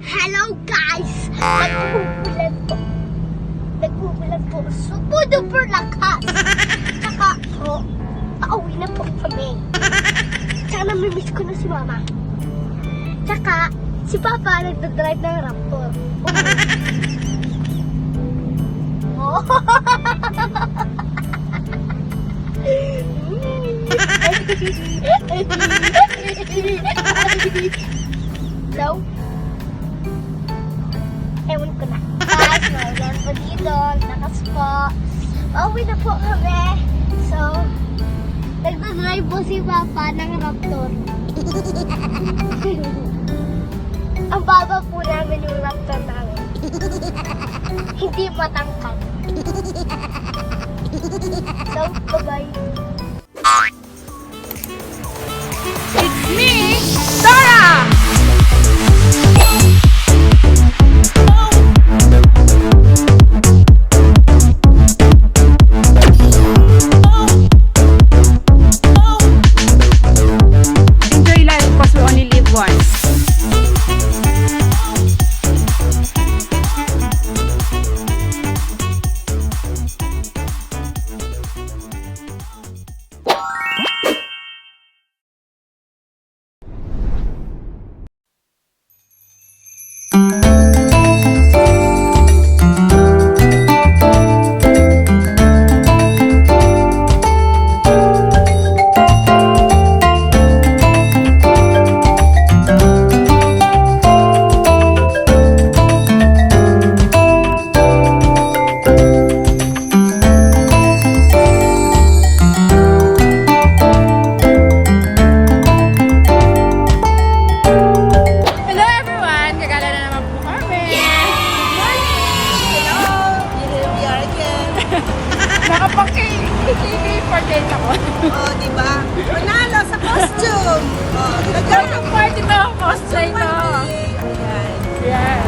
Hello guys! Nagbubulan po. Super duper lakas. Tsaka po, pauwi na po kami. Tsaka namimiss ko na si mama. Tsaka, si papa nagdadrive ng Raptor. Oh. No? Ewan ko na. Guys, maulan po dito. Lakas po. Pauwi na po kami. So, nagdadrive po si Papa ng Raptor. Ang baba po namin yung Raptor namin. Hindi matangkad. So, bye-bye. It's me, Dora! Enjoy life because we only live once. Nakapag-KTV ako. Oh, di ba? Manalo sa costume. Oh, Nagkaroon party to, cosplay to. Ayan. Yeah.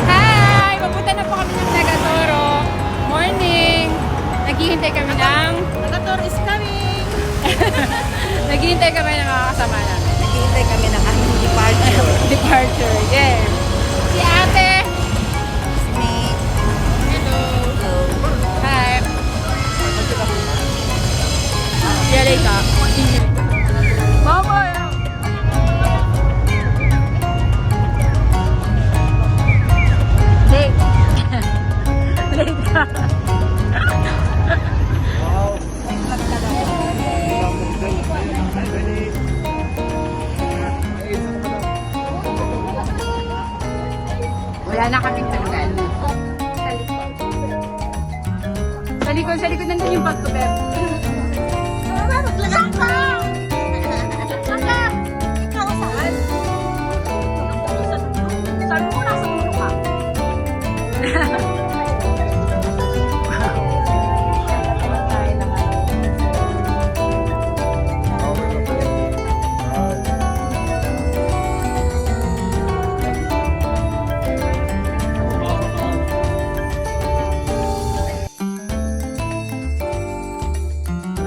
Hi! Papunta na po kami ng Nagatoro. Morning! Naghihintay kami ng... Nagator is coming. Naghihintay kami ng mga kasama namin. Naghihintay kami ng aming departure. Departure, yeah. Si ate! Si May. Hello! Hello. Hi! Yalay ka. Mama! Late. Late ka. Wala na kaming tanggal. Sa likod nandun yung bag ko, Beb. Maglagas pa! Ikaw saan? Sabi mo nasa mundo ka.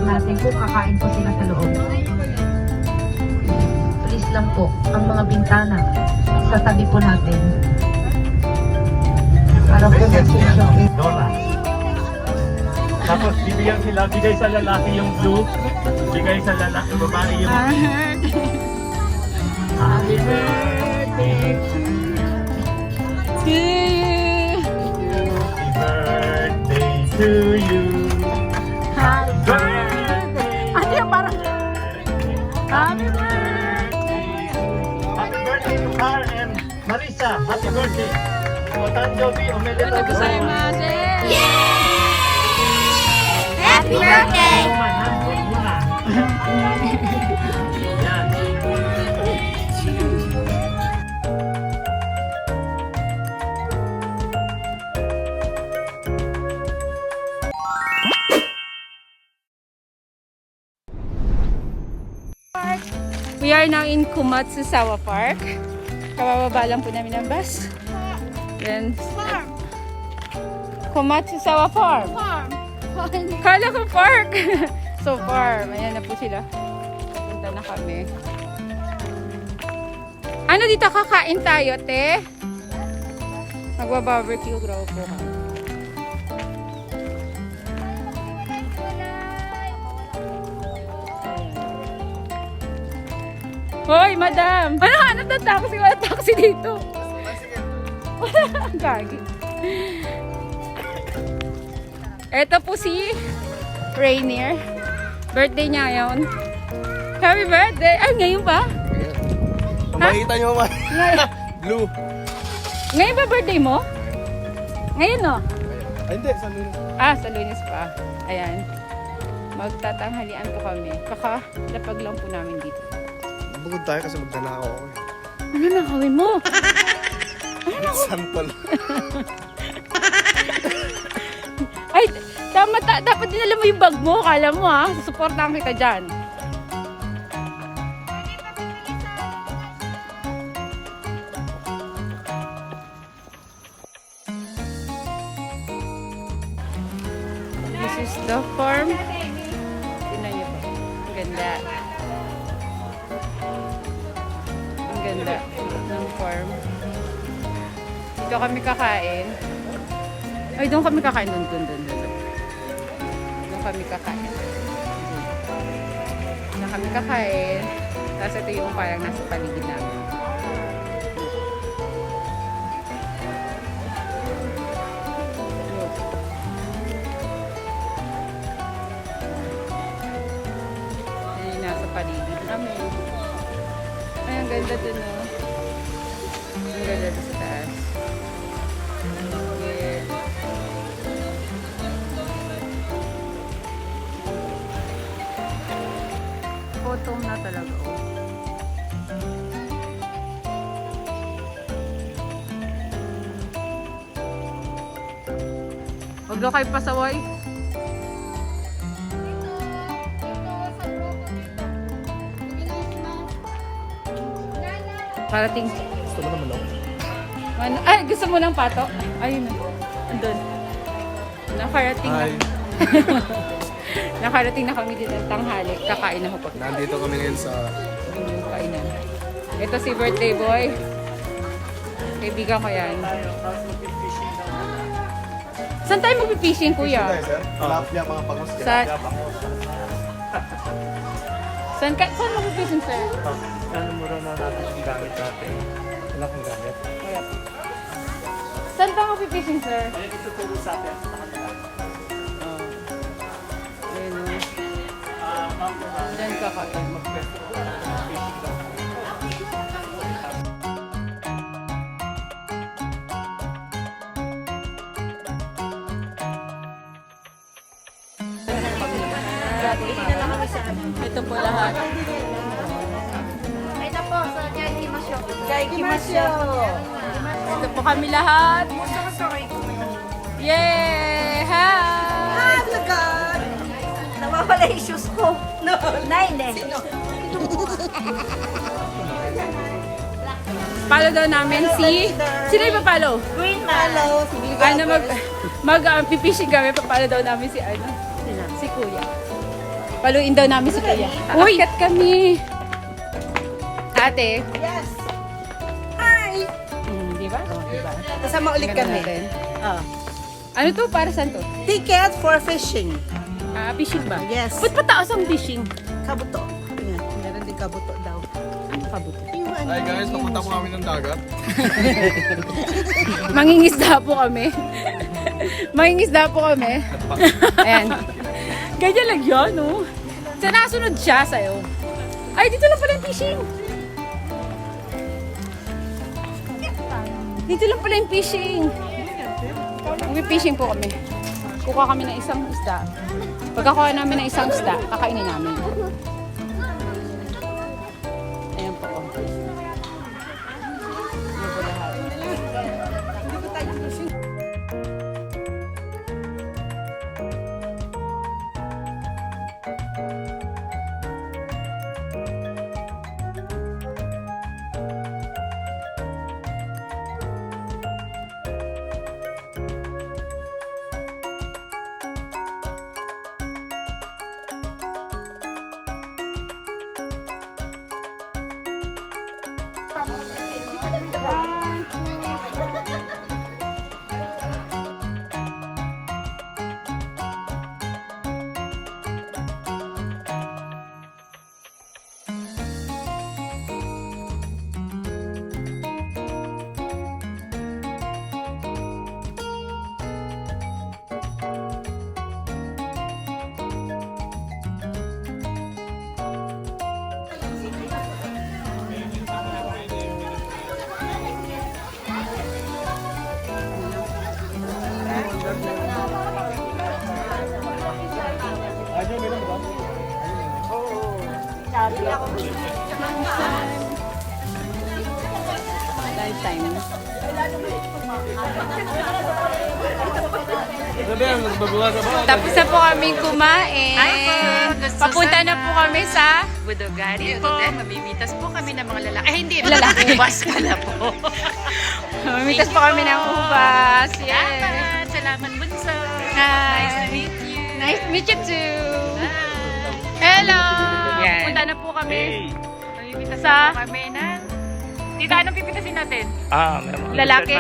Natin po, kakain po sila sa loob. Please lang po, ang mga bintana sa tabi po natin. Para po mag-shopping. Dora. Tapos bigay sa lalaki yung blue, bigay sa babae yung Happy birthday to you. happy birthday to you. Happy Birthday. Ano yung parang... Happy birthday. Happy birthday to Har and Marisa. Happy birthday. Otanjobi, omedetou Gozaimasu. Happy birthday! Yan. We are now in Komatsusawa Park. Kabababa lang po namin ng bus. Then, Komatsusawa Farm. Kala ko park. So farm. Ayan na po sila. Punta na kami. Ano dito, kakain tayo, te? Magba-barbecue raw po kami. Hoy, madam! Ano taxi? Wala taxi dito. Wala, gagi. Ito po si Rainier. Birthday niya ngayon. Happy birthday! Ay, ngayon ba? Makikita nyo ba? Ngayon, Blue. ngayon ba birthday mo? Ngayon, no? Ay, hindi. Sa Lunes. Sa Lunes pa. Ayan. Magtatanghalian po kami. Kakalapag lang po namin dito. Bukod tayo kasi magnanakaw ako. Ano na gawin mo? Sample. Ay, tama, dapat dinala mo yung bag mo. Kala mo ha, susuportahan kita dyan. This is the farm. Tingnan niyo po. Ang ganda. Ang ganda ng farm. Dito kami kakain. Ay, doon kami kakain. Doon. Doon kami kakain. Doon kami kakain. Tapos ito yung parang nasa paligid namin. Yan yung nasa paligid namin. Ay, ang ganda dun, oh. Ang ganda dun sa taas. Yeah. Photo na talaga, oh. Huwag daw kayo pasaway. Parating. Gusto mo naman ako. Ano? Ay, gusto mo ng pato? Ayun na. Andun. Nakarating na. Hi. Nakarating na kami dito ng tanghali. Kakain na hupot. Nandito kami ngayon sa... Yung kainan. Ito si birthday boy. Kaibigan ko yan. Saan tayo mag-fishing, kuya? sir? Tilapia, mga pangos. Sa- Saan mag-fishing, sir? Ano mo na natin yung gamit natin? Wala kang gamit. Saan ka mag-fishing, sir? Ayun, ituturo sa atin. Ayun, oh. Diyan kakain. Ito po lahat. Ito po sa Gaikimasyo. Ito po kami lahat. Yay! Hi! Ah, lagad. Nawawala yung shoes ko. No. Nine eh. Follow daw namin si... Sino yung papalo? Green Malo. Ano, mag-fishing kami. Papalo daw namin si ano? Si Kuya. Paluin daw namin si Kuya. Uy! Aakyat kami. Ate. Yes. Hi. Di ba? Diba? Kasama ulit Ganda kami. natin. Ah. Ano to? Para saan to? Ticket for fishing. Fishing ba? Yes. Ba't pataas ang fishing? Kabuto. Yan. Meron din kabuto daw. Ano kabuto? Yung ano. Hi guys, napunta po kami ng dagat. Mangingisda po kami. Mangingisda po kami. Ayan. Ganyan lang yun, no? Sa nasunod siya sa'yo. Ay, dito lang pala yung fishing. Dito lang pala yung fishing. Mag-fishing po kami. Kukuha kami ng isang isda. Pagkakuha namin ng isang isda, kakainin namin. Ayan po. Ayan po lahat. Lifetime. Tapos na po kaming kumain. Papunta na po kami sa Budogari po. Mamimitas po kami ng mga lalaki. Eh, hindi. Lalaki. Ubas pala po. Mamitas po kami ng ubas. Yes. Salamat. Salamat, Bunso. Hi. Nice to meet you. Nice to meet you too. Bye. Hello. Yan. Punta na po kami. Mamimitas Sa- po kami ng Tita, anong pipitasin natin? Meron. Lalaki.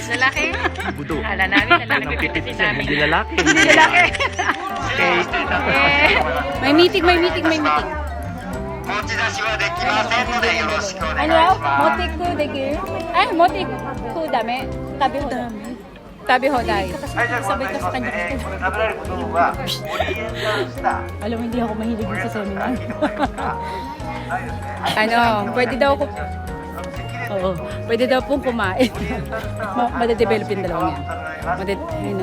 lalaki. Budo. Hala namin, lalaki pipitasin namin. Hindi lalaki. Hindi lalaki. Okay. Eh, may meeting. Ano? Motiku dekiru? Ay, motiku dame. Tabi ho. Tabi ho dai. Sabay ka sa kanya. Alam mo, hindi ako mahilig sa seminar. Ano, pwede daw ako... Oo, pwede daw pong kumain. Madadevelop yung dalawang yan.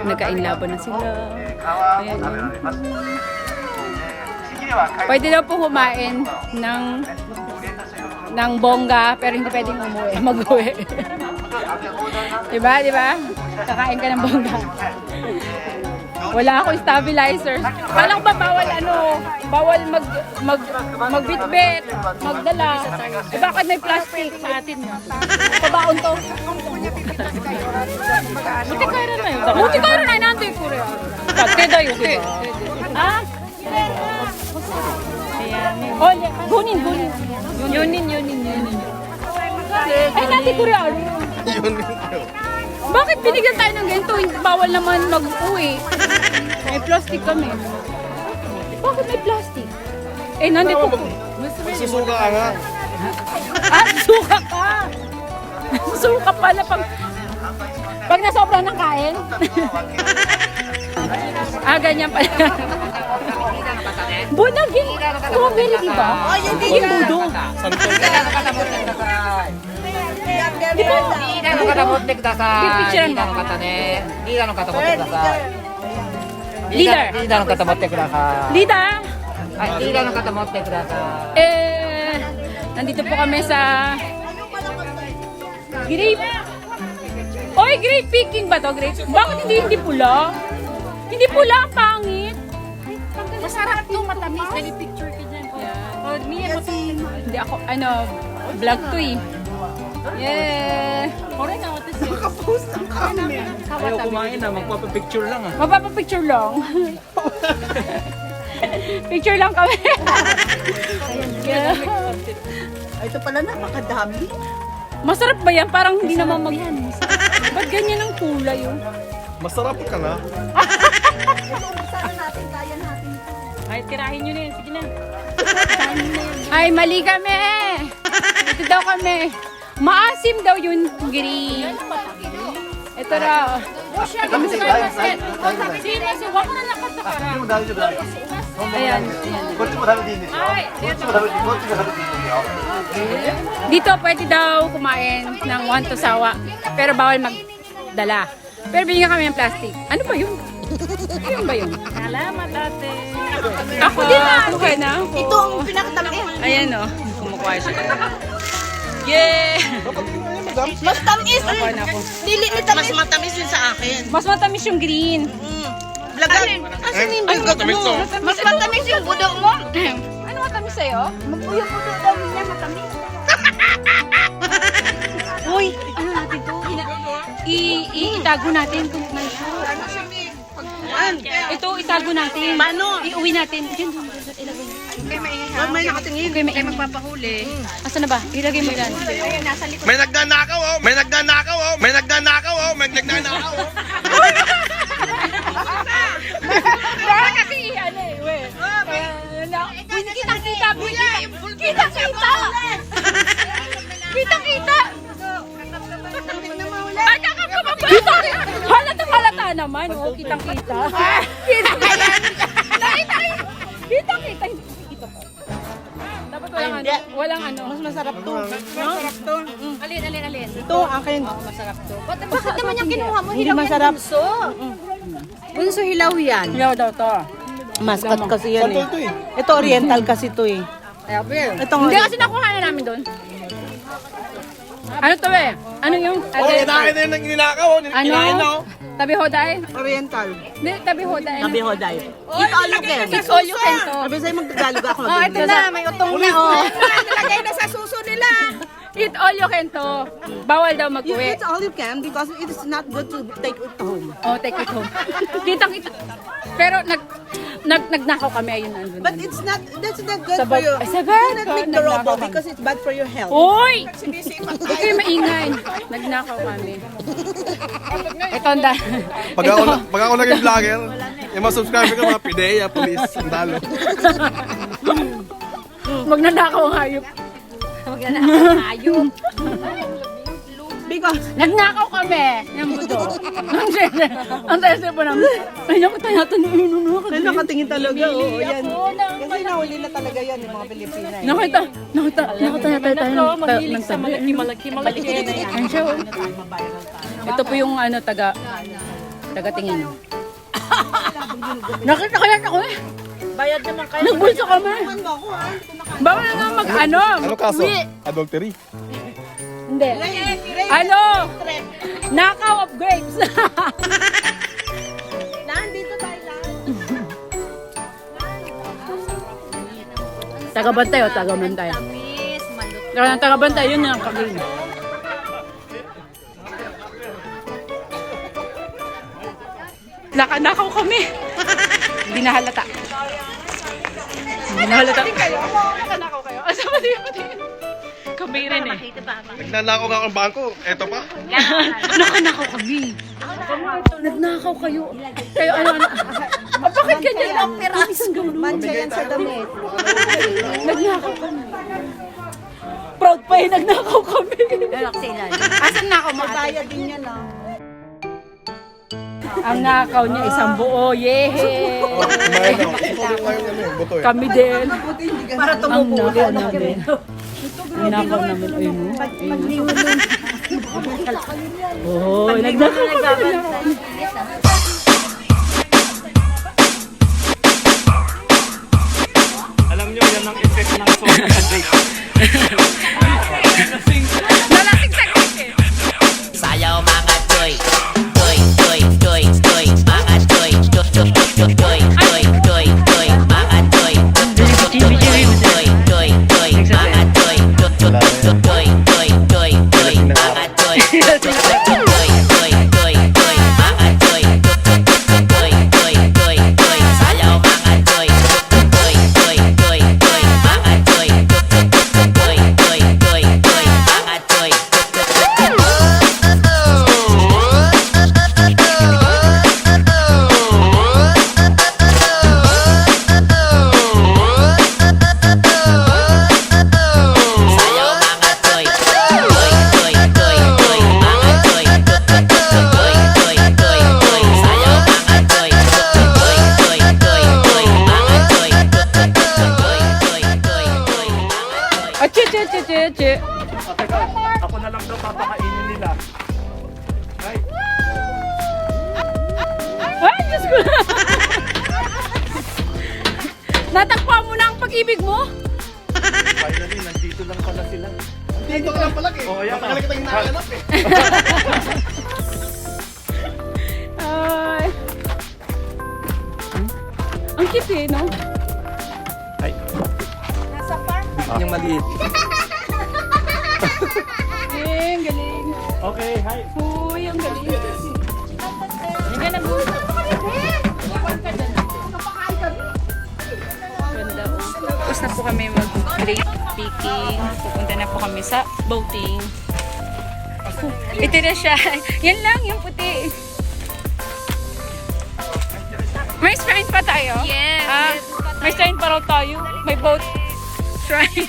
Nagka-inlaban na sila. Ayan, yun. Pwede daw pong kumain ng bongga, pero hindi pwedeng mag-uwi. Diba? Kakain ka ng bongga. Wala akong stabilizer. Paano ba bawal magbitbit, magdala. Eh bakit may plastic sa atin? Pabaon to. Mutikaran na yun. Mutikaran na yun. Nandoy ko rin. Pagte da yun. Ah? Oh, gunin. Yunin. Ay, nandoy ko rin. Yun. Bakit binigyan tayo ng ganito? Bawal naman mag-uwi. May plastic kami. Bakit may plastic? Eh, nandito po. Susuka ka nga. Ah, suka ka! Suka pala pag nasobra ng kain. Ganyan pala. Bunagin. Strawberry, diba? Yung budo. Di ba? Pipicturean mo. Leader. Leader. Nandito po kami sa grape. Oy, grape picking ba to? Grape? Bakit hindi pula? Hindi pula, ang pangit. Masarap to, matamis. Dali picture ka dyan. Hindi ako, vlog to eh. Yeah. Nakapost ang kami. Ayaw kumain na, magpapapicture lang ah. Mapapapicture lang. Picture lang kami. Yeah. Ito pala napakadami. Masarap ba yan? Parang hindi naman Ba't ganyan ang kulay yun? Masarap ka na. Sana natin, kaya natin. Ay, tirahin nyo na yun. Sige na. Ay, mali kami. Ito daw kami. Maasim daw yun, green. Ito raw. Ayan. Dito pwede daw kumain ng wanto sawa. Pero bawal magdala. Pero binigyan kami ng plastic. Ano ba yun? Ano ba yun? Salamat, ate. Ako din na. Okay na. Ito ang pinakatamis. Ayan o. Kumukuha siya. Yeah! Mas tamis. Ako na ako. Dili ni tamis. Mas matamis yun sa akin. Mas matamis yung green. Lagan. Asan yung budo mo? Mas matamis yung budo mo. Ano matamis sa'yo? Magbuyo-budo daw niya matamis. Uy! Ano natin to? Itago natin. Ito, itago natin. Paano? Iuwi natin. Diyan, ilagay. May nakatingin. Okay, may magpapahuli. Asan na ba? Ilagay mo yan. May nagnanakaw oh! May nagnanakaw oh! May nagnanakaw oh! May nagnanakaw oh! Baka kasi ano eh, we. Kitang-kita, kitang-kita! Kitang-kita! Ay, nakakababa! Halata naman, oh, kitang-kita. Kitang-kita! Kitang-kita! Dapat walang ano. Mas masarap to. Masarap to. Alin. Ito, akin. Masarap to. Bakit naman yung kinuha mo? Hindi masarap. Bunso hilaw yan. Hilaw daw to. Muscat kasi yan Ito eh. eh. Ito oriental kasi to eh. Ito Hindi kasi nakuha na namin doon. Ano to eh? Ano yung... Oh, kinain na yung ninakaw oh! Kinain na Ano? oh! Tabi hoday? Oriental. Hindi, tabi hoday. Sabi ho, dahil. It's all you can. It's all you can to. Sabi sa'yo magtagalog ako. Oh, ito na, may utong na oh. Nalagay na sa suso nila. Eat all you can to. Bawal daw You mag-uwi. eat all you can because it is not good to take it home. Oh, take it home. Kitang-kita. Pero nagnakaw kami, ayun nandun. But it's not, that's not good Sa for bag- you. Ay, sa You bag- cannot make the nagnakaw robo kami. because it's bad for your health. Uy! Huwag kayo maingay. Nagnakaw kami. Ito ang Pag ako naging vlogger, yung mga subscriber ko, mga pideya, police, sandalo. Magnanakaw ang hayop. Because Nagnakaw kami ng budo. Ang tayo po namin. Ay, naku, tayo natin. ay, nakatingin talaga. Oo, yan. Ako na. Kasi nahuli na talaga yan yung mga Pilipina. eh. Nakita tayo. Mahilig sa malaki na yan. Ang siya, oh. Ito po yung ano, taga-tingin. Nakita kaya ako eh. Bayad naman kayo. Nagbulsa kami. Ano mo ako ha? Bawal na nga mag-ano. Ano kaso? Uwi. Adultery. Hindi. Ano? Nakaw of grapes. Nandito tayo lang. Tagabantay o, tagabantay. Tagabantay, yun yung kagin. Nakaw kami. Hindi nahalata. Hindi nahalata. Nakanakaw kayo. Asa ba din? Kami rin eh. Nagnanakaw nga ang bangko. Eto pa. Nakanakaw kami. Nagnakaw kayo. Kayo ano? Bakit ganyan? Mancha yan sa damit. Nagnakaw kami. Proud pa eh, nagnakaw kami. Asan nakaw mo ate? Bayad din yan ah. Ang nakaw niya isang buo. Yehe! Kumain ako. Kumain ako ano, buto eh. Kami din. Para Ang tumubuli. nakaw namin. Ang nakaw namin. Ayun o. Oo, nagnakaw kami. Alam nyo, yan ang effect ng soda sa date. Nalasing sa kike. Sayaw mga toy, toy, toy, toy, toy, mga toy, toy, toy, toy, toy, toy, toy, toy, mga toy, toy, toy, toy, toy, mga toy, toy, toy, toy, toy, toy, toy, mga toy, toy, toy, toy, toy, toy, mga toy, toy, toy, toy, toy, sayaw mga toy, toy, toy, toy, toy, mga toy, toy, toy, toy, toy, mga toy. Sayaw mga toy, toy, toy, toy, toy, mga toy, toy, toy, toy, toy, sayaw mga toy, toy, toy, toy, toy, mga toy, toy, toy, toy, toy, mga toy. Achi, chi, chi, chi, chi. Teka, ako na lang daw papakainin nila. Ay, Ay, Diyos ko. Natagpuan mo na ang pag-ibig mo? finally, nandito lang pala sila. Dito ka lang pala eh. Oh, ayan. Matagal kitang hinahanap eh. Ay. Ang cute eh, no? Ay. Yung maliit. Galing, galing. Okay, hi. Uy, ang galing. Hindi na buto. Ganda oh. Tapos na po kami mag-grape picking. Pupunta na po kami sa boating. Ito na siya. Yan lang, yung puti. May shrine pa tayo? Yes. May shrine pa raw tayo. May boat shrine.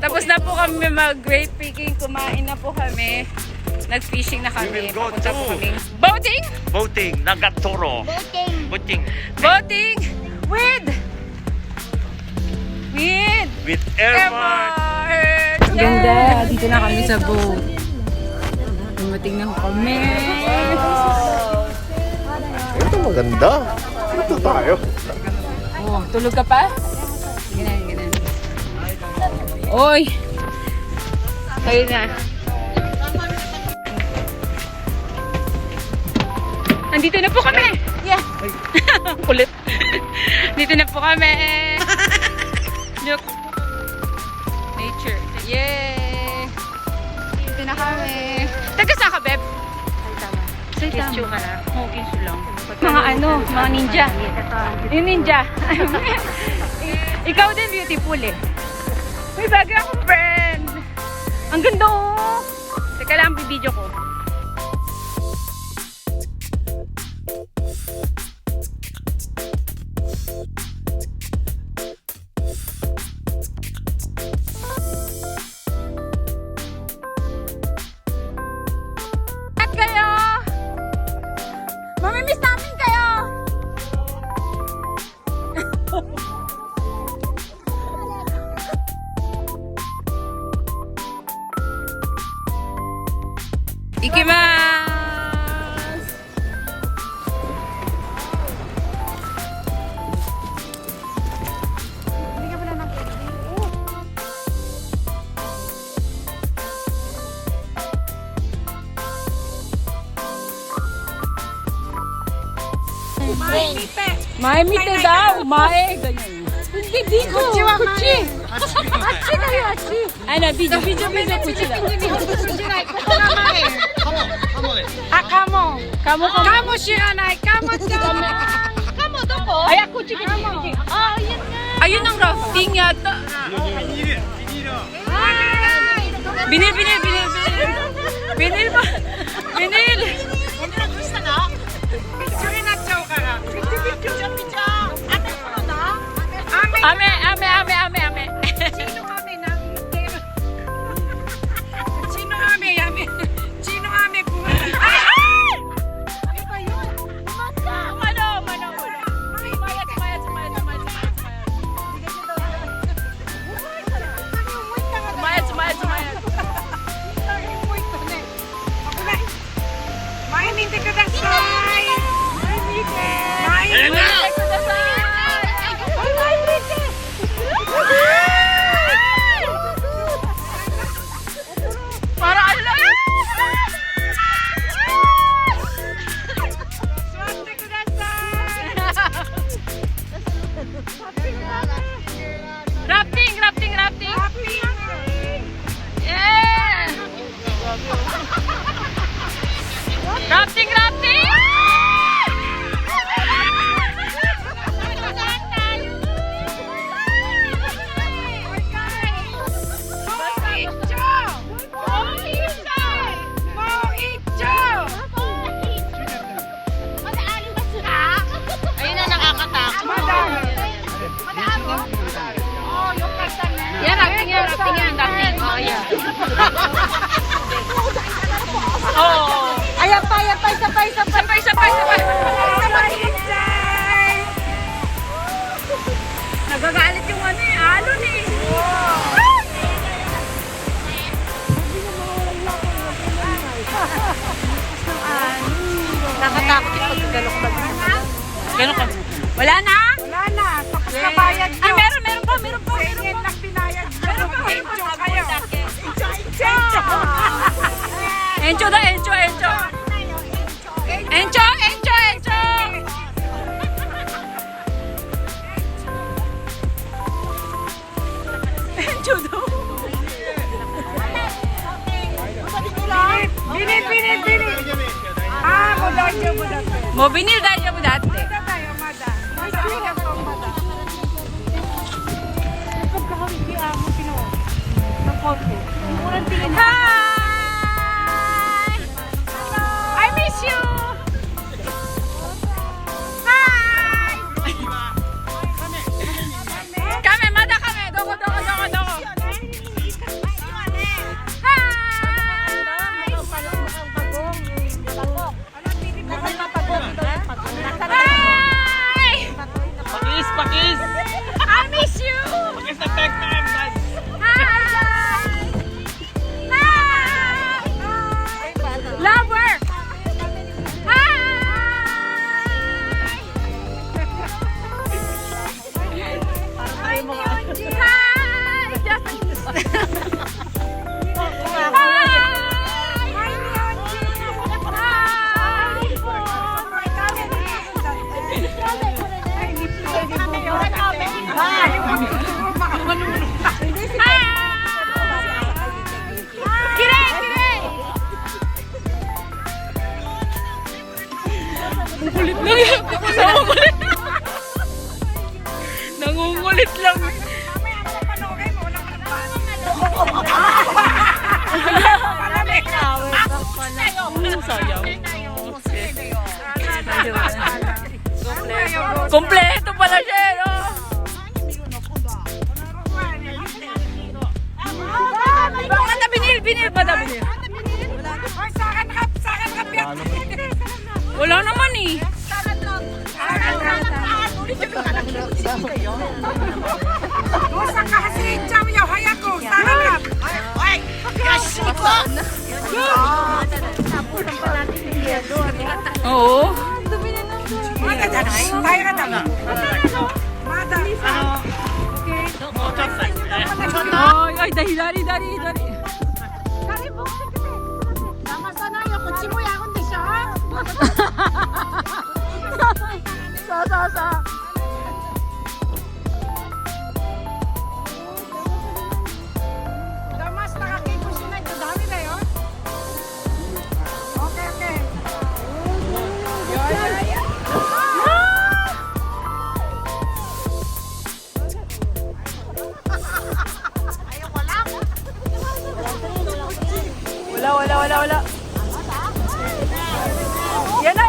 Tapos na po kami mag-grape picking. Kumain na po kami. Nag-fishing na kami. Papunta po kami. Boating? Boating, Nagatoro. Boating. Boating. Boating with With Airmark. Ang ganda. Dito na kami sa boat. Dumating na kami. Ito maganda. Ito tayo. Oh, tulog ka pa? Ganun, ganun. Oy! Ayun na. Andito na po kami! Yeah! Kulit. Dito na po kami! Look! Nature. Yay! Dito na kami. Taga saan ka, Beb? Kiss ka na. Oo, kiss lang. Mga ano, mga ninja. Yung ninja. Ikaw din beautiful eh. May bagay akong friend. Ang ganda oh. Teka lang, bibidyo ko. At kayo! Mamimiss namin kayo! Ikimasu! Mae mite daw! Mae! Ganyan. Hindi, dito! Kuchi! Achi kayo, achi! Ano, video, kuchi daw. Kamo! Kamo, kamo! Kamo shiranai! Kamo, kamo! Kamo, doko? Ay, kuchi, kuchi. Ah, yan nga! Ayun ang rafting yata. Binil! Binil ba? Binil! Ame. Sino ame po? Mano. Sumayat. Maimite kudasai. Para ano lang? Rafting! Yeah! Rafting! Ayun na nakakatakot. Yan, rafting yan. Oh, yeah. Oh. Ayan pa, sabay. Sabay. Nagagalit yung ano eh, alon eh. Nakatakot yung paggalok ba? Gano'n ka? Wala na? Tapos na bayad nyo. Ay, meron pa. Singin lang pinayad. Meron pa. kayo. Encho daw, Encho. Encho daw. Binit. Ah, budadyo. Mo binil dahil mo dati. Tayo, mada. Hi! I miss you! Hi! Kame, mada kame. Doko. Hi! Pakis! I miss you! Pakis na tag time, guys! Hi! Lover! Hi! Japanese! Nangungulit lang. Kompleto pala siya, no? Bata binil pa da binil. Wala naman eh. Oo. Ay, dari. Sa. Wala. Yan na.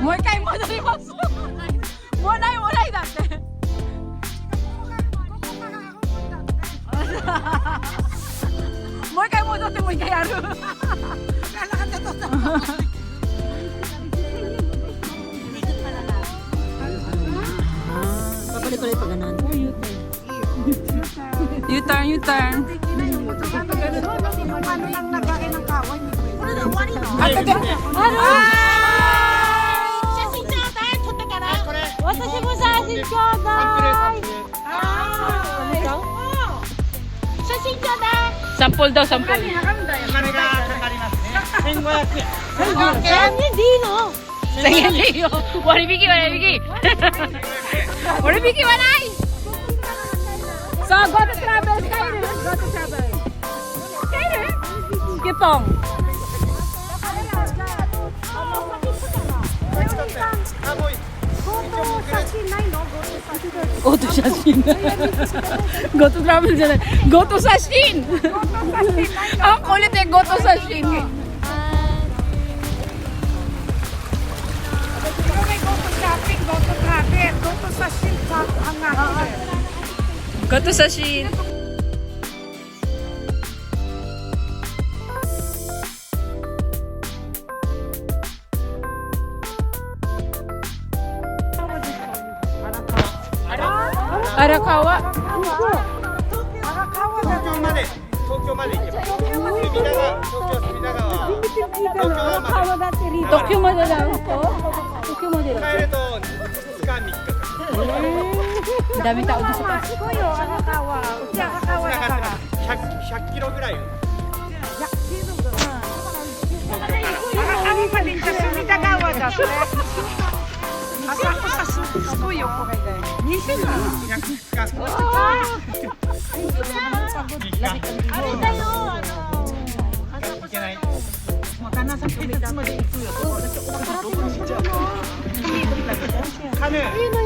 もう一回戻ります。もうないだって。もう一回戻ってもう一回やる。Pabalik-ulit pa ganun. U-turn. Sample daw, sample. Hindi, no. Waribiki. Waribiki, wanay. So, go to travel, Skyler. Go to travel. Skyler? Kipong. Go to Sashin. Go to travel dyan. Go to Sashin. Ang kulit eh, go to Sashin. Go to Sashin. Arakawa. 京まで行けます。隅田川、東京隅田川。東京湾まで。 Tokyo mo na lang po? Tokyo mo din. 帰ると2日3日かかる。 Ang daming tao doon sa taas. 100キロぐらい。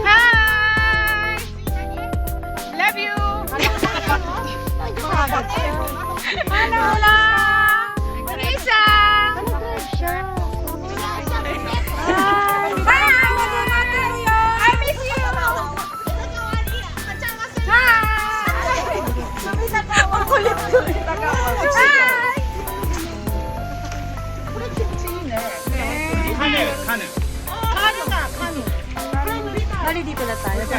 Hi! Love you! Hola! Vanessa! I miss you! 카누.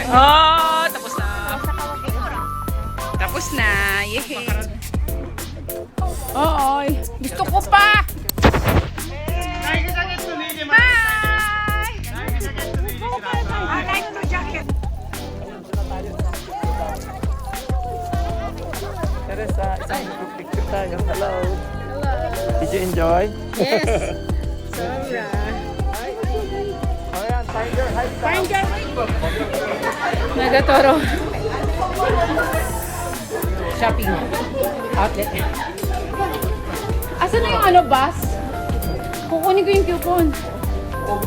Oh, tapos na. Tapos na. Yehey. Oo, gusto ko pa. Teresa, isang picture tayo. Hello. Did you enjoy? Yes. Ayan, Tiger. Hi, Tiger. Nagatoro. Shopping outlet. Asan na yung ano, bus? Kukunin ko yung coupon. Oh,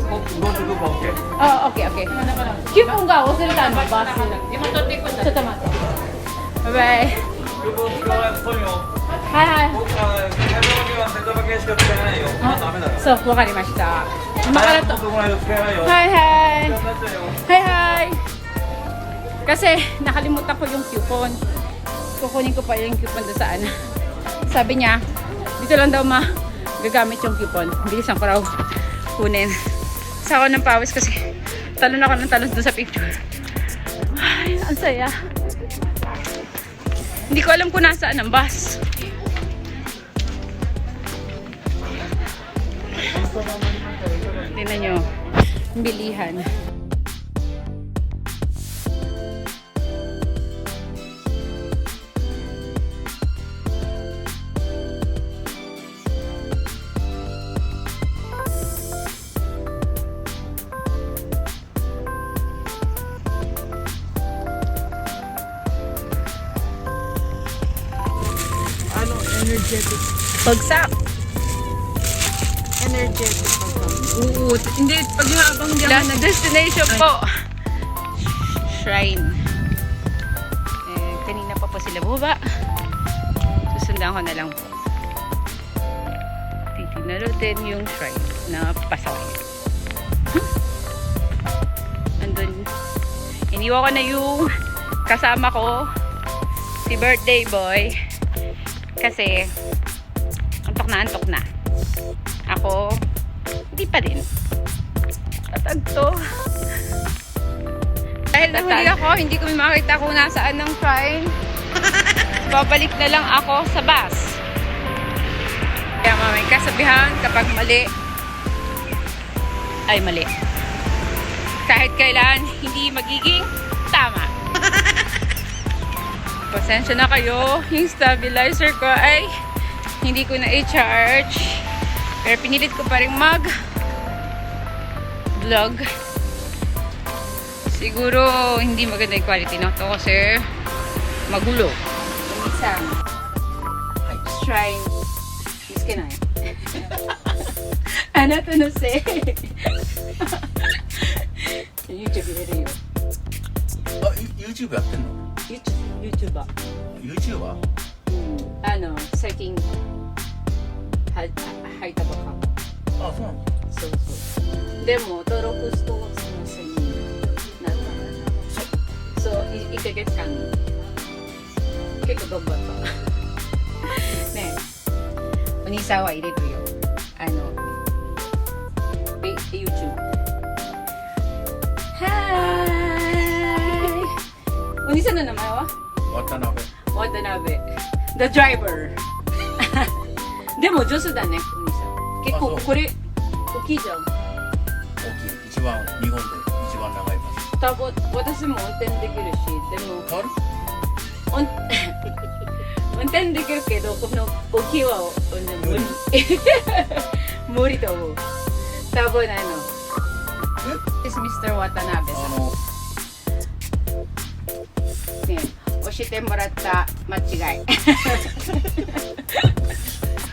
okay, okay. Coupon ka, o sila ano, bus. Sa tamato. Bye-bye. Hi, hi. So, wakarimashita. Makarato. Hi, hi. Hi, hi. Kasi nakalimutan ko yung coupon. Kukunin ko pa yung coupon doon saan. Sabi niya, dito lang daw magagamit yung coupon. Bilisan ko raw kunin. Sa ako ng pawis kasi talon ako ng talon doon sa picture. Ay, ang saya. Hindi ko alam kung nasaan ang bus. Tingnan nyo. Ang bilihan. Bagsak. Energetic. Oo, hindi pag habang diyan na destination po. Shrine. Kanina pa po sila bumaba. Susundan ko na lang po. Titignan natin yung shrine na pasaway. Andun. Iniwan ko na yung kasama ko, si birthday boy. Kasi antok na. Ako, hindi pa din. Tatag to. Dahil nahuli ako, hindi ko makita kung nasaan ng shrine. Babalik na lang ako sa bus. Kaya may kasabihan kapag mali, ay mali. Kahit kailan, hindi magiging tama. Pasensya na kayo, yung stabilizer ko ay hindi ko na i-charge. Pero pinilit ko pa rin mag-vlog. Siguro hindi maganda yung quality na ito kasi magulo. Yung isang shrine. Miskinay. Ano to no say? YouTube 入れるよ。あ、YouTube やってんの YouTuber。 ?YouTuber? 最近入ったばっか。あ、そうなのそうそう。でも登録すとその1000人になった。そう、1ヶ月間結構頑張った。ねえ、お兄さんは入れるよ。YouTube。はーい。お兄さんの名前は？渡辺。渡辺。The driver. でも上手だね、お兄さん。結構あそうこれ大きいじゃん。大きい。一番、日本で一番長いバス。多分私も運転できるし、でも変わる運転できるけど、この大きいは無理。無理と思う。多分This is Mr. Watanabe さん。ね、教えてもらった間違い。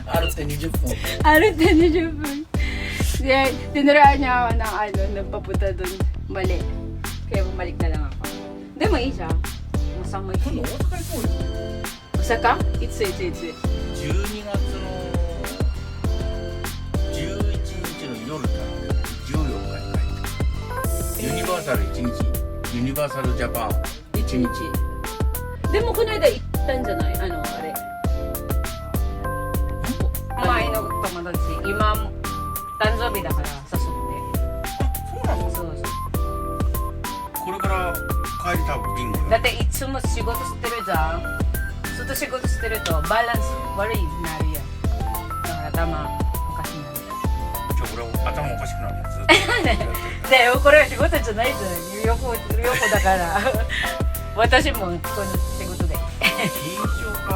歩って20分。Araw na 20 分. Yeah, tinuraan niya ako ng nagpapunta dun. Mali. Kaya bumalik na lang ako. Hindi, may siya. Masang may 今度 siya. 大阪行こうよ。 Osaka? It's. 12月の11日の夜から14日に帰ってユニバーサル1日、ユニバーサルジャパン1日。でもこの間行ったんじゃないあれ。前の友達、今、誕生日だから誘そうなの？って。そうそう。これから帰りたビンゴよ。だっていつも仕事してるじゃん。ずっと仕事してるとバランス悪いになるよ。だから頭おかしくなる。俺頭おかしくなるやつ。でもこれは仕事じゃないじゃん。横だから。私もこの仕事で。緊張か。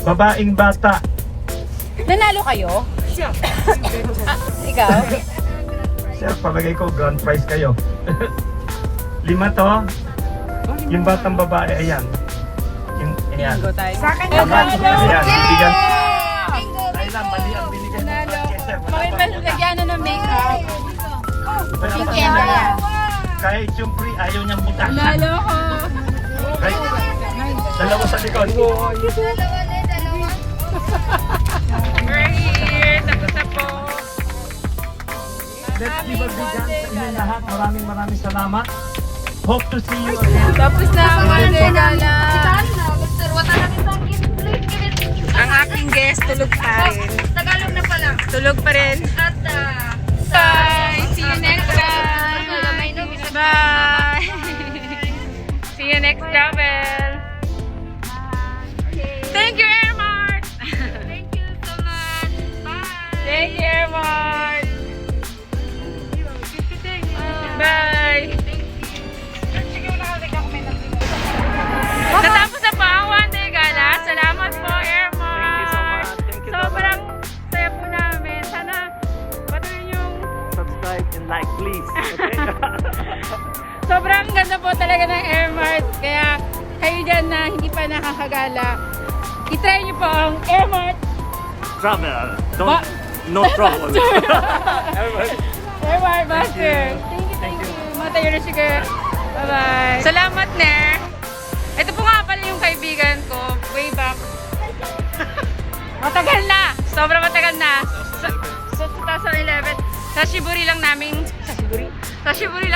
Babaeng bata. Nanalo kayo? Ikaw? Sir, palagay ko grand prize kayo. 5 to. Yung batang babae, ayan. Yung, ayan. Bingo tayo. Ayan, bibigyan. Ay lang, mali ang binigyan ng Nanalo. budget, sir. Bakit ba lagyan na ng makeup? Wala Yung pa camera. Kahit yung free, ayaw niyang butasan. Nanalo ko. Kahit dalawa sa likod. We're here. Tapos na po. Let's give a big hand sa inyong lahat. Maraming salamat. Hope to see you again. Tapos na ang regala. Ang aking guest tulog pa rin. Tagalog na pala. Tulog pa rin. At Bye! See you next time! Bye! See you next travel! Thank you, Airmart! thank you so much. Bye. Thank you, Airmart! Bye! Natapos na po ang one day gala. Salamat po, Airmart! Sobrang saya po namin. Sana patuloy yung Subscribe and like, please. Okay? sobrang ganda po talaga ng Airmart. Kaya kayo dyan na hindi pa nakakagala, itry niyo po ang Airmart. Travel. Ba- No trouble. Airmart Master. Thank you. Mata yoroshiku. Bye-bye. Salamat, Nair. Ito po nga pala yung kaibigan ko. Way back. Matagal na. Sobrang matagal na. So 2011. Sa Shiburi lang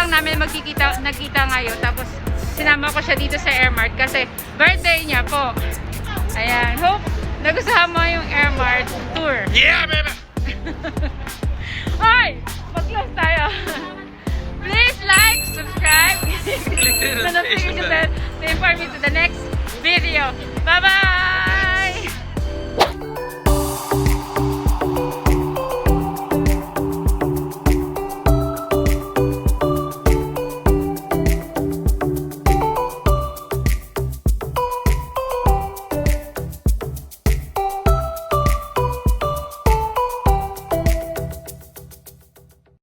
namin nagkita ngayon. Tapos sinama ko siya dito sa Airmart kasi birthday niya po. Ayan. Hope nagustuhan mo yung Airmart tour. Yeah, baby. Hoy! Mag-close tayo. Please like, subscribe.